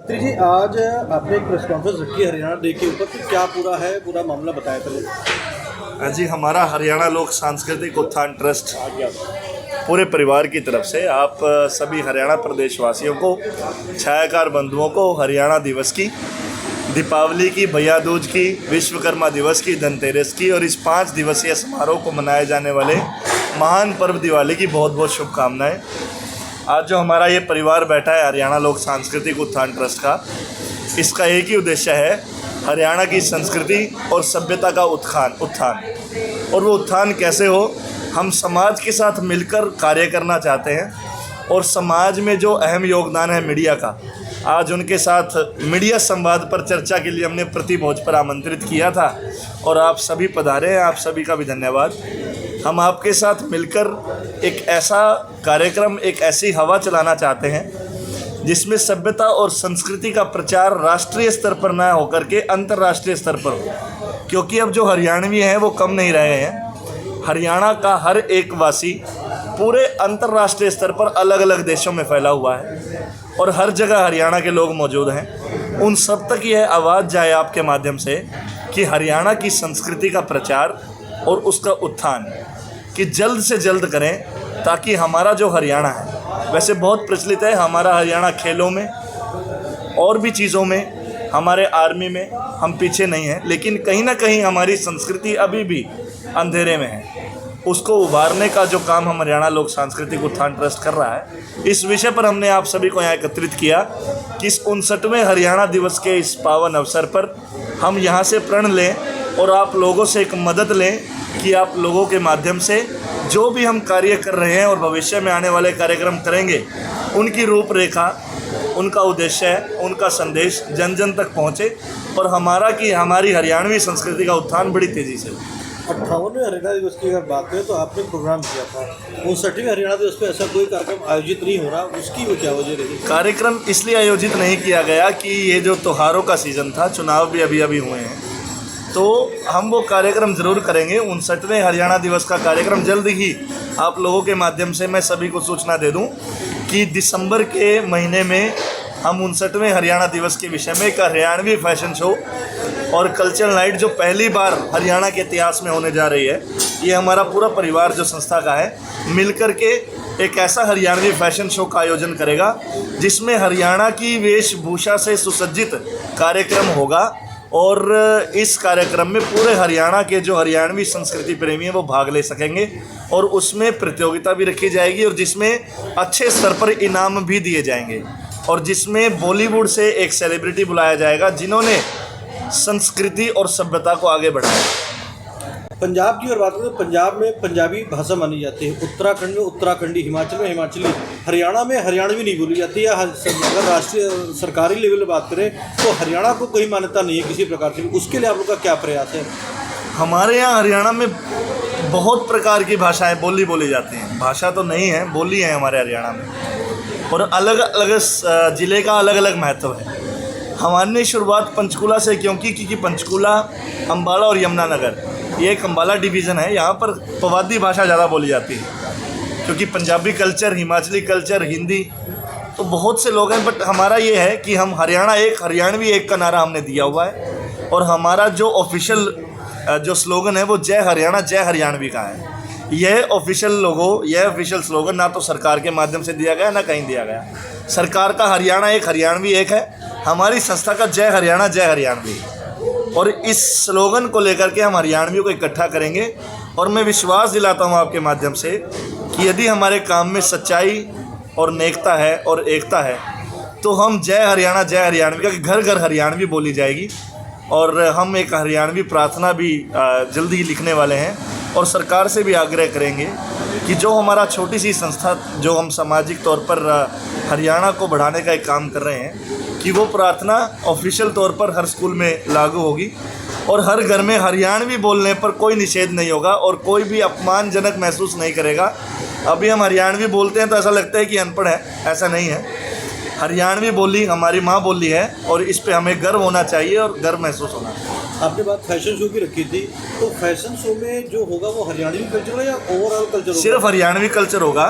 जी, आज आपने एक प्रेस कॉन्फ्रेंस रखी है हरियाणा डे के ऊपर, तो क्या पूरा मामला बताया पहले। जी, हमारा हरियाणा लोक सांस्कृतिक उत्थान ट्रस्ट पूरे परिवार की तरफ से आप सभी हरियाणा प्रदेशवासियों को, छायाकार बंधुओं को हरियाणा दिवस की, दीपावली की, भैया दूज की, विश्वकर्मा दिवस की, धनतेरस की और इस 5 दिवसीय समारोह को मनाए जाने वाले महान पर्व दिवाली की बहुत बहुत शुभकामनाएं। आज जो हमारा ये परिवार बैठा है हरियाणा लोक सांस्कृतिक उत्थान ट्रस्ट का, इसका एक ही उद्देश्य है हरियाणा की संस्कृति और सभ्यता का उत्थान। और वो उत्थान कैसे हो, हम समाज के साथ मिलकर कार्य करना चाहते हैं और समाज में जो अहम योगदान है मीडिया का, आज उनके साथ मीडिया संवाद पर चर्चा के लिए हमने प्रतिभोज पर आमंत्रित किया था और आप सभी पधारे हैं। आप सभी का भी धन्यवाद। हम आपके साथ मिलकर एक ऐसा कार्यक्रम, एक ऐसी हवा चलाना चाहते हैं जिसमें सभ्यता और संस्कृति का प्रचार राष्ट्रीय स्तर पर ना होकर के अंतर्राष्ट्रीय स्तर पर हो, क्योंकि अब जो हरियाणवी हैं वो कम नहीं रहे हैं। हरियाणा का हर एक वासी पूरे अंतर्राष्ट्रीय स्तर पर अलग अलग देशों में फैला हुआ है और हर जगह हरियाणा के लोग मौजूद हैं। उन सब तक यह आवाज़ जाए आपके माध्यम से कि हरियाणा की संस्कृति का प्रचार और उसका उत्थान कि जल्द से जल्द करें, ताकि हमारा जो हरियाणा है, वैसे बहुत प्रचलित है हमारा हरियाणा खेलों में और भी चीज़ों में, हमारे आर्मी में हम पीछे नहीं हैं, लेकिन कहीं ना कहीं हमारी संस्कृति अभी भी अंधेरे में है। उसको उभारने का जो काम हम हरियाणा लोक सांस्कृतिक उत्थान ट्रस्ट कर रहा है, इस विषय पर हमने आप सभी को यहाँ एकत्रित किया कि इस 59वें हरियाणा दिवस के इस पावन अवसर पर हम यहाँ से प्रण लें और आप लोगों से एक मदद लें कि आप लोगों के माध्यम से जो भी हम कार्य कर रहे हैं और भविष्य में आने वाले कार्यक्रम करेंगे, उनकी रूपरेखा, उनका उद्देश्य, उनका संदेश जन जन तक पहुँचे और हमारी हरियाणवी संस्कृति का उत्थान बड़ी तेज़ी से हो। 58वें हरियाणा दिवस की अगर बात करें तो आपने प्रोग्राम किया था, 59वें हरियाणा दिवस पे ऐसा कोई कार्यक्रम आयोजित नहीं हो रहा, उसकी वो क्या वजह रही? कार्यक्रम इसलिए आयोजित नहीं किया गया कि ये जो त्योहारों का सीज़न था, चुनाव भी अभी हुए हैं, तो हम वो कार्यक्रम ज़रूर करेंगे। 59वें हरियाणा दिवस का कार्यक्रम जल्द ही आप लोगों के माध्यम से मैं सभी को सूचना दे दूं कि दिसंबर के महीने में हम 59वें हरियाणा दिवस के विषय में एक हरियाणवी फैशन शो और कल्चरल नाइट जो पहली बार हरियाणा के इतिहास में होने जा रही है, ये हमारा पूरा परिवार जो संस्था का है मिलकर के एक ऐसा हरियाणवी फैशन शो का आयोजन करेगा जिसमें हरियाणा की वेशभूषा से सुसज्जित कार्यक्रम होगा और इस कार्यक्रम में पूरे हरियाणा के जो हरियाणवी संस्कृति प्रेमी हैं वो भाग ले सकेंगे और उसमें प्रतियोगिता भी रखी जाएगी और जिसमें अच्छे स्तर पर इनाम भी दिए जाएंगे और जिसमें बॉलीवुड से एक सेलिब्रिटी बुलाया जाएगा जिन्होंने संस्कृति और सभ्यता को आगे बढ़ाया। पंजाब की और बात करें तो पंजाब में पंजाबी भाषा मानी जाती है, उत्तराखंड में उत्तराखंडी, हिमाचल में हिमाचली, हरियाणा में हरियाणवी नहीं बोली जाती है। अगर राष्ट्रीय सरकारी लेवल पर बात करें तो हरियाणा को कोई मान्यता नहीं है किसी प्रकार से, उसके लिए आप लोग का क्या प्रयास है? हमारे यहाँ हरियाणा में बहुत प्रकार की भाषाएँ बोली जाती हैं। भाषा तो नहीं है, बोली है हमारे हरियाणा में और अलग अलग ज़िले का अलग अलग महत्व है। हमारी शुरुआत पंचकूला से क्योंकि पंचकूला, अम्बाला और यमुनानगर ये एक अम्बाला डिवीज़न है, यहाँ पर पवादी भाषा ज़्यादा बोली जाती है क्योंकि पंजाबी कल्चर, हिमाचली कल्चर, हिंदी तो बहुत से लोग हैं। बट हमारा ये है कि हम हरियाणा एक, हरियाणवी एक का नारा हमने दिया हुआ है और हमारा जो ऑफिशियल जो स्लोगन है वो जय हरियाणा जय हरियाणवी का है। यह ऑफिशियल लोगो, यह ऑफिशियल स्लोगन ना तो सरकार के माध्यम से दिया गया ना कहीं दिया गया। सरकार का हरियाणा एक, हरियाणवी एक है, हमारी संस्था का जय हरियाणा जय हरियाणवी, और इस स्लोगन को लेकर के हम हरियाणवियों को इकट्ठा करेंगे। और मैं विश्वास दिलाता हूं आपके माध्यम से कि यदि हमारे काम में सच्चाई और नेकता है और एकता है तो हम जय हरियाणा जय हरियाणवी का घर घर हरियाणवी बोली जाएगी। और हम एक हरियाणवी प्रार्थना भी जल्द ही लिखने वाले हैं और सरकार से भी आग्रह करेंगे कि जो हमारा छोटी सी संस्था जो हम सामाजिक तौर पर हरियाणा को बढ़ाने का एक काम कर रहे हैं कि वो प्रार्थना ऑफिशियल तौर पर हर स्कूल में लागू होगी और हर घर में हरियाणवी बोलने पर कोई निषेध नहीं होगा और कोई भी अपमानजनक महसूस नहीं करेगा। अभी हम हरियाणवी बोलते हैं तो ऐसा लगता है कि अनपढ़ है, ऐसा नहीं है। हरियाणवी बोली हमारी माँ बोली है और इस पे हमें गर्व होना चाहिए और गर्व महसूस होना चाहिए। आपने बात फैशन शो की रखी थी, तो फैशन शो में जो होगा वो हरियाणवी कल्चर होगा या ओवरऑल कल्चर होगा? सिर्फ हरियाणवी कल्चर होगा।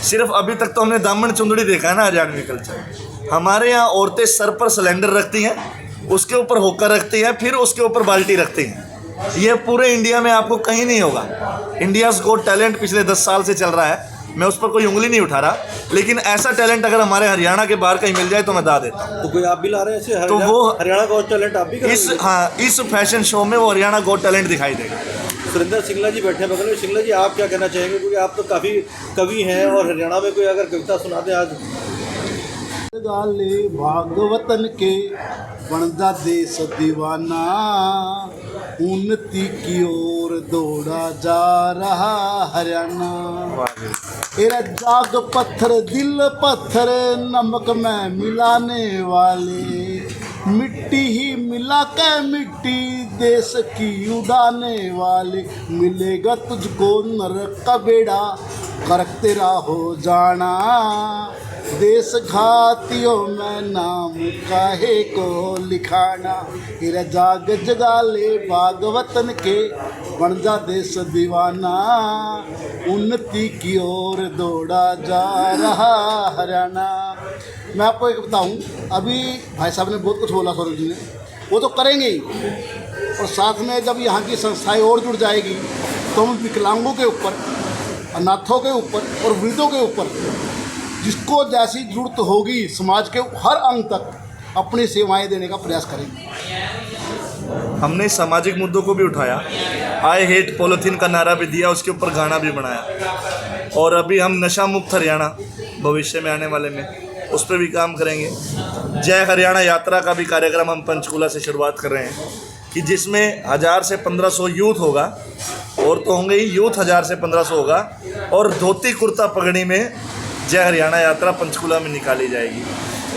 सिर्फ अभी तक तो हमने दामन चुंदड़ी देखा है ना हरियाणवी कल्चर। हमारे यहाँ औरतें सर पर सिलेंडर रखती हैं, उसके ऊपर होकर रखती हैं, फिर उसके ऊपर बाल्टी रखती हैं। ये पूरे इंडिया में आपको कहीं नहीं होगा। इंडियाज़ गॉट टैलेंट पिछले 10 साल से चल रहा है, मैं उस पर कोई उंगली नहीं उठा रहा, लेकिन ऐसा टैलेंट अगर हमारे हरियाणा के बाहर कहीं मिल जाए तो मैं दा देता हूँ। तो कोई आप भी ला रहे हैं ऐसे तो वो हरियाणा का टैलेंट आप भी कर रहे हैं? इस फैशन शो में वो हरियाणा गॉट टैलेंट दिखाई देगा। सुरेंद्र सिंगला जी बैठे हैं बगल में। सिंगला जी, आप क्या कहना चाहेंगे, क्योंकि आप तो काफ़ी कवि हैं और हरियाणा में कोई अगर कविता सुना दें आज। गाले भागवतन के बनदा देश दीवाना, उन्नति की ओर दौड़ा जा रहा हरियाणा। तेरा जाग पत्थर दिल पत्थर नमक में मिलाने वाले, मिट्टी ही मिला के मिट्टी देश की उड़ाने वाले। मिलेगा तुझको नरक का बेड़ा करक तेरा हो जाना, देश घातियों में नाम काहे को लिखाना। तेरा जाग जगा ले भागवतन के बन जा देश दीवाना, उन्नति की ओर दौड़ा जा रहा हरियाणा। मैं आपको एक बताऊं, अभी भाई साहब ने बहुत कुछ बोला सौरभ जी ने, वो तो करेंगे ही, और साथ में जब यहाँ की संस्थाएं और जुड़ जाएगी तो हम विकलांगों के ऊपर, अनाथों के ऊपर और वृद्धों के ऊपर जिसको जैसी जरूरत होगी समाज के हर अंग तक अपनी सेवाएं देने का प्रयास करेंगे। हमने सामाजिक मुद्दों को भी उठाया, आई हेट पॉलीथीन का नारा भी दिया, उसके ऊपर गाना भी बनाया, और अभी हम नशा मुक्त हरियाणा भविष्य में आने वाले में उस पर भी काम करेंगे। जय हरियाणा यात्रा का भी कार्यक्रम हम पंचकूला से शुरुआत कर रहे हैं कि जिसमें 1000 से 1500 यूथ होगा, और तो होंगे ही यूथ 1000 से 1500 होगा, और धोती कुर्ता पगड़ी में जय हरियाणा यात्रा पंचकूला में निकाली जाएगी।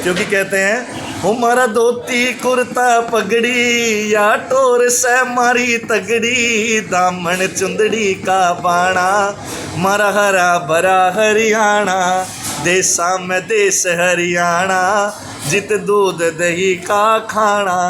क्योंकि कहते हैं हमारा धोती कुर्ता पगड़ी या टोर से मारी तगड़ी, दामन चुंदड़ी का बाणा मारा हरा भरा हरियाणा, देसा में देश हरियाणा जित दूध दही का खाना।